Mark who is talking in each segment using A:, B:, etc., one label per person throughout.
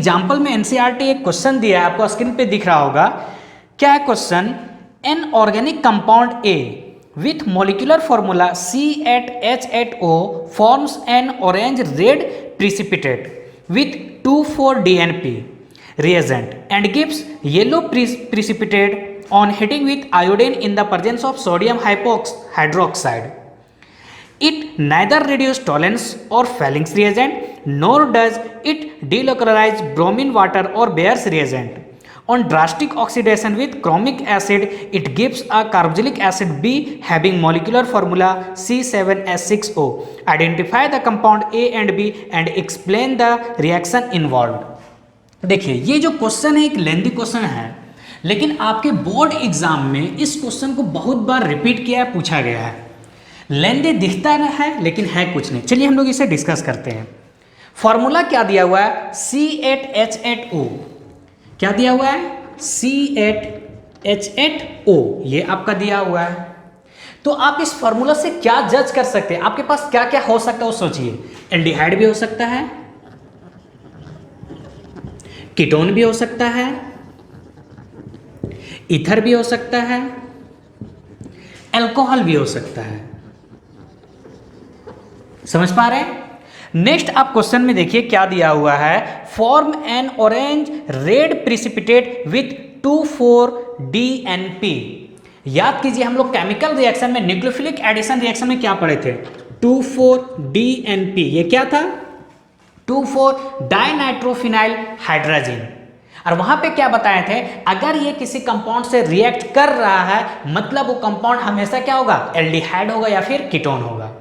A: Example में NCERT एक question दिया है, आपको स्क्रीन पे दिख रहा होगा। क्या है question? An organic compound A with molecular formula C8H8O forms an orange red precipitate with 2,4-DNP reagent and gives yellow precipitate on heating with iodine in the presence of sodium hydroxide. It neither reduces Tollens or Fallings reagent nor does it delocalize bromine water or Bayer's reagent. On drastic oxidation with chromic acid, it gives a carboxylic acid B having molecular formula C7H6O. Identify the compound A and B and explain the reaction involved. देखिए ये जो question है एक lengthy question है, लेकिन आपके board exam में इस क्वेश्चन को बहुत बार रिपीट किया है, पूछा गया है। लेंथी दिखता है लेकिन है कुछ नहीं। चलिए हम लोग इसे डिस्कस करते हैं। फॉर्मूला क्या दिया हुआ है? C8H8O। क्या दिया हुआ है? C8H8O, ये आपका दिया हुआ है। तो आप इस फॉर्मूला से क्या जज कर सकते हैं? आपके पास क्या क्या हो सकता है वो सोचिए। एल्डिहाइड भी हो सकता है, कीटोन भी हो सकता है, ईथर भी हो सकता है, अल्कोहल भी हो सकता है। समझ पा रहे हैं? नेक्स्ट आप क्वेश्चन में देखिए क्या दिया हुआ है। Form an orange red precipitate with 2,4-DNP। याद कीजिए हम लोग केमिकल रिएक्शन में न्यूक्लियोफिलिक एडिशन रिएक्शन में क्या पढ़े थे? 2,4-DNP। ये क्या था? 2,4-डाइनाइट्रोफिनाइल हाइड्रोजन। और वहां पे क्या बताए थे? अगर ये किसी कंपाउंड से रिएक्ट कर रहा है मतलब वो कंपाउंड हमेशा क्या होगा? एल्डिहाइड होगा या फिर कीटोन होगा।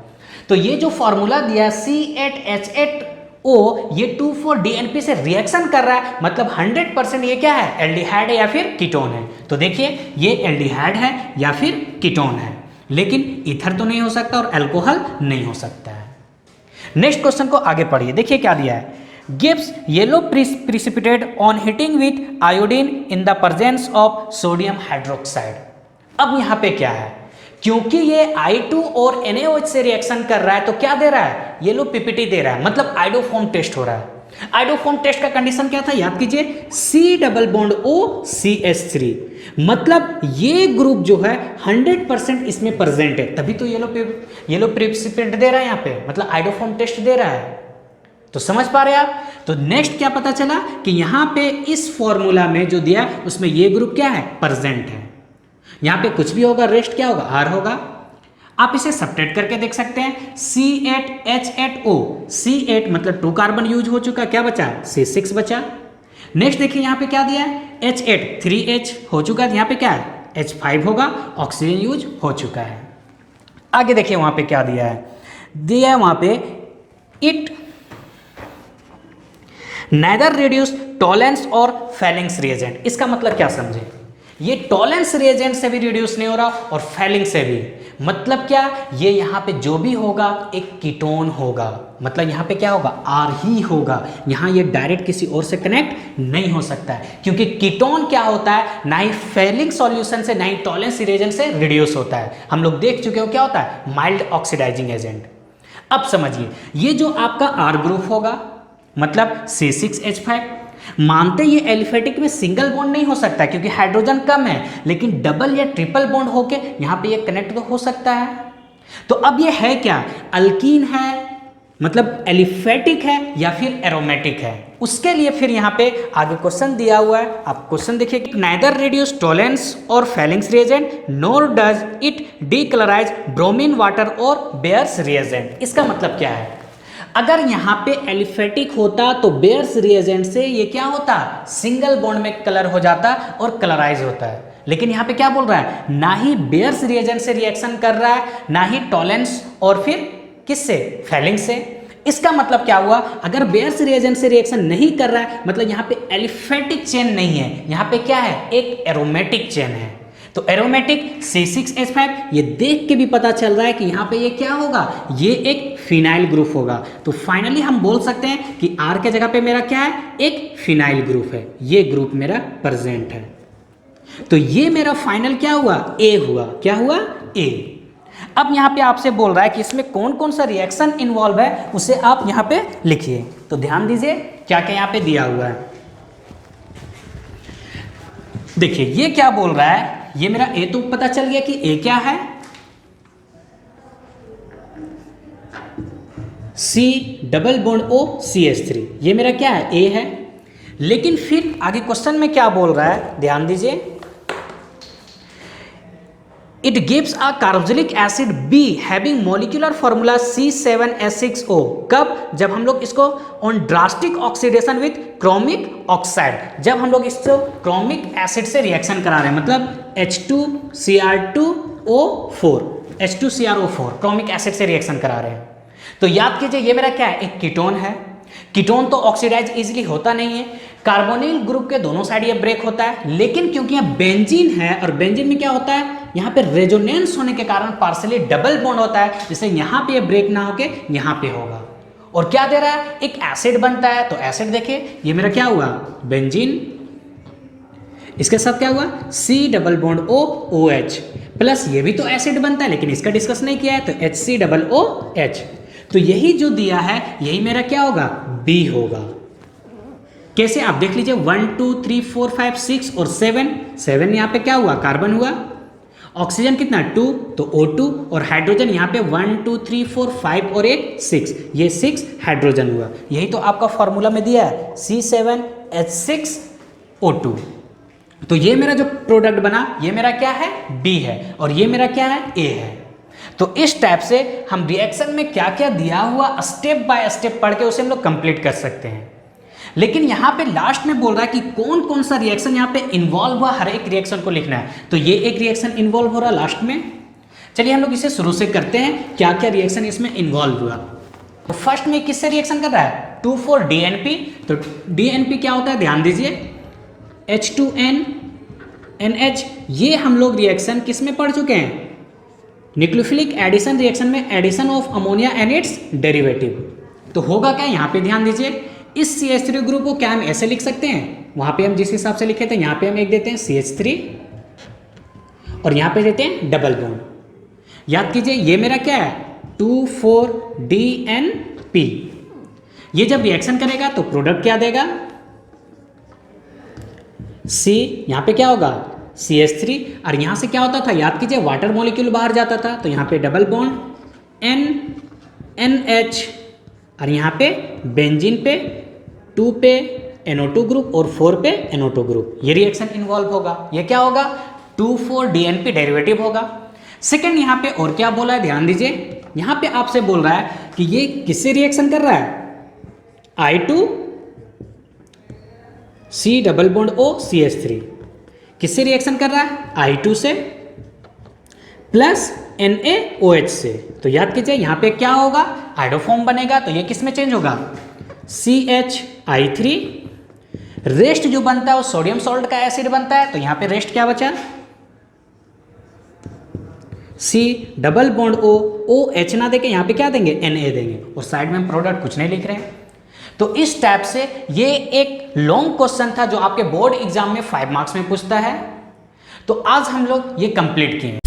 A: तो ये जो फॉर्मूला दिया C8H8O, ये 2,4-DNP से रिएक्शन कर रहा है मतलब 100% ये क्या है? एल्डिहाइड है या फिर कीटोन है। तो देखिए ये एल्डिहाइड है या फिर कीटोन है, लेकिन ईथर तो नहीं हो सकता और अल्कोहल नहीं हो सकता है। नेक्स्ट क्वेश्चन को आगे पढ़िए, देखिए क्या दिया है। Gives yellow precipitate on heating with iodine in the presence of sodium hydroxide. अब यहाँ पे क्या है? क्योंकि ये I2 और NaOH से रिएक्शन कर रहा है तो क्या दे रहा है? येलो पीपीटी दे रहा है, मतलब आइडोफॉर्म टेस्ट हो रहा है। आइडोफॉर्म टेस्ट का कंडीशन क्या था? याद कीजिए, C+O CH3, मतलब ये ग्रुप जो है 100% इसमें प्रेजेंट है, तभी तो येलो प्रिसिपिटेट दे रहा है यहाँ पे, मतलब आइडोफॉर्म टेस्ट दे रहा है। तो समझ पा रहे हैं आप? तो नेक्स्ट क्या पता चला कि यहाँ पे इस फॉर्मूला में जो दिया उसमें ये ग्रुप क्या है? प्रेजेंट है। यहाँ पे कुछ भी होगा, रेस्ट क्या होगा? R होगा। आप इसे सब्ट्रैक्ट करके देख सकते हैं। C8H8O, C8 मतलब 2 कार्बन यूज हो चुका, क्या बचा? C6 बचा। नेक्स्ट देखिए यहाँ पे क्या दिया है? H8 3H हो चुका, यहाँ पे क्या है? H5 होगा, ऑक्सीजन यूज हो चुका है। आगे देखिए वहां पे क्या दिया है? दिया है वहां पे इट neither reduce टॉलेंस और फैलिंग्स रिएजेंट। इसका मतलब क्या समझे? ये टॉलेंस रिएजेंट से भी रिड्यूस नहीं हो रहा और फैलिंग से भी, मतलब क्या? ये यहाँ पे जो भी होगा एक कीटोन होगा, मतलब यहाँ पे क्या होगा? R ही होगा। यहाँ ये डायरेक्ट किसी और से कनेक्ट नहीं हो सकता है, क्योंकि कीटोन क्या होता है? ना ही फैलिंग सॉल्यूशन से ना ही टॉलेंस रिएजेंट से रिड्यूस होता है। हम लोग देख चुके हो क्या होता है? Mild oxidising agent. अब समझिए, ये जो आपका R ग्रुप होगा मतलब C6H5, मानते ये एलिफेटिक में सिंगल बॉन्ड नहीं हो सकता क्योंकि हाइड्रोजन कम है, लेकिन डबल या ट्रिपल बॉन्ड होके यहाँ पे ये कनेक्ट तो हो सकता है। तो अब ये है क्या? अल्कीन है, मतलब एलिफेटिक है या फिर एरोमेटिक है। उसके लिए फिर यहाँ पे आगे क्वेश्चन दिया हुआ है, आप क्वेश्चन देखिए। नाइदर रिड्यूस टॉलेंस और feelings reagent NOR does it decolourise bromine water और बेयर्स रिएजेंट। इसका मतलब क्या है? अगर यहाँ पे एलिफेटिक होता तो बेयर्स रिएजेंट से ये क्या होता? सिंगल बॉन्ड में कलर हो जाता और कलराइज होता है, लेकिन यहाँ पे क्या बोल रहा है? ना ही बेयर्स रिएजेंट से रिएक्शन कर रहा है, ना ही टॉलेंस और फिर किससे? फैलिंग से। इसका मतलब क्या हुआ? अगर बेयर्स रिएजेंट से रिएक्शन नहीं कर रहा है मतलब यहाँ पे एलिफेटिक चेन नहीं है, यहाँ पे क्या है? एक एरोमेटिक चेन है। तो एरोमेटिक C6H5, ये देख के भी पता चल रहा है कि यहाँ पे ये क्या होगा? ये एक फिनाइल ग्रुप होगा। तो फाइनली हम बोल सकते हैं कि R के जगह पे मेरा क्या है? एक फिनाइल ग्रुप है। ये ग्रुप मेरा प्रेजेंट है। तो ये मेरा फाइनल क्या हुआ? A हुआ। क्या हुआ? A। अब यहाँ पे आपसे बोल रहा है कि इसमें कौन कौन सा रिएक्शन इन्वॉल्व है, उसे आप यहाँ पे लिखिए। तो ध्यान दीजिए क्या क्या यहाँ पे दिया हुआ है। देखिए ये क्या बोल रहा है, ये मेरा ए तो पता चल गया कि ए क्या है, C double bond O CH3, ये मेरा क्या है, ए है। लेकिन फिर आगे क्वेश्चन में क्या बोल रहा है, ध्यान दीजिए, it gives a carboxylic acid B having molecular formula C7H6O। कब? जब हम लोग इसको on drastic oxidation with chromic oxide, जब हम लोग इसको क्रोमिक एसिड से रिएक्शन करा रहे हैं, मतलब H2Cr2O4, H2CrO4 क्रोमिक एसिड से रिएक्शन करा रहे हैं। तो याद कीजिए ये मेरा क्या है, एक कीटोन है। कीटोन तो ऑक्सीडाइज इजीली होता नहीं है, कार्बोनिल ग्रुप के दोनों साइड ये ब्रेक होता है। लेकिन क्योंकि यहाँ बेंजीन है और बेंजीन में क्या होता है, यहाँ पे रेजोनेंस होने के कारण पार्शियली डबल बॉन्ड होता है, जिससे यहाँ पे ये ब्रेक ना होके यहाँ पे होगा। और क्या दे रहा है, एक एसिड बनता है। तो एसिड देखिए ये मेरा क्या हुआ, बेंजीन, इसके साथ क्या हुआ, C double bond O OH plus, ये भी तो एसिड बनता है लेकिन इसका डिस्कस नहीं किया है, तो HC+OH। तो यही जो दिया है यही मेरा क्या होगा, B होगा। कैसे आप देख लीजिए, 1 2 3 4 5 6 और 7 यहाँ पे क्या हुआ, कार्बन हुआ। ऑक्सीजन कितना 2, तो O2, और हाइड्रोजन यहाँ पे 1 2 3 4 5 और 1 6, ये 6 हाइड्रोजन हुआ। यही तो आपका फॉर्मूला में दिया है C7H6O2। तो ये मेरा जो प्रोडक्ट बना ये मेरा क्या है, B है, और ये मेरा क्या है, A है। तो इस टाइप से हम रिएक्शन में क्या क्या दिया हुआ स्टेप बाय स्टेप पढ़ के उसे हम लोग कंप्लीट कर सकते हैं। लेकिन यहाँ पे लास्ट में बोल रहा है कि कौन कौन सा रिएक्शन यहाँ पे इन्वॉल्व हुआ, हर एक रिएक्शन को लिखना है। तो ये एक रिएक्शन इन्वॉल्व हो रहा है लास्ट में। चलिए हम लोग इसे शुरू से करते हैं, क्या क्या रिएक्शन इसमें इन्वॉल्व हुआ। तो फर्स्ट में किससे रिएक्शन कर रहा है, 2,4-DNP। तो DNP क्या होता है, ध्यान दीजिए, H2NH। ये हम लोग रिएक्शन किस में पढ़ चुके हैं, न्यूक्लियोफिलिक एडिशन रिएक्शन में, addition of ammonia and its derivative. तो होगा क्या, यहाँ पे ध्यान दीजिए, इस CH3 ग्रुप को क्या हम ऐसे लिख सकते हैं, वहां पे हम जिस हिसाब से लिखे थे यहाँ पे हम एक देते हैं CH3 और यहाँ पे देते हैं डबल बॉन्ड। याद कीजिए ये मेरा क्या है, 2,4-DNP। ये जब रिएक्शन करेगा तो प्रोडक्ट क्या देगा, C, यहाँ पे क्या होगा CH3, और यहाँ से क्या होता था, याद कीजिए वाटर मॉलिक्यूल बाहर जाता था, तो यहाँ पे डबल बॉन्ड NH, और यहाँ पे बेंजीन पे 2 पे NO2 ग्रुप और 4 पे NO2 ग्रुप। ये रिएक्शन इन्वॉल्व होगा, ये क्या होगा, 2,4-DNP डेरिवेटिव होगा। सेकंड यहाँ पे और क्या बोला है, ध्यान दीजिए, यहाँ पे आपसे बोल रहा है कि ये किससे रिएक्शन कर रहा है, I2C double bond O CH3 किससे रिएक्शन कर रहा है, I2 से प्लस NaOH से। तो याद कीजिए यहाँ पे क्या होगा, हाइड्रोफॉर्म बनेगा, तो ये किस में चेंज होगा, CHI3। रेस्ट जो बनता है वो सोडियम सॉल्ट का एसिड बनता है, तो यहाँ पे रेस्ट क्या बचा, C double bond O OH ना देके यहाँ पे क्या देंगे, Na देंगे, और साइड में हम प्रोडक्ट कुछ नहीं लिख रहे हैं। तो इस टाइप से ये एक लॉन्ग क्वेश्चन था जो आपके बोर्ड एग्जाम में 5 मार्क्स में पूछता है। तो आज हम लोग ये कंप्लीट किए।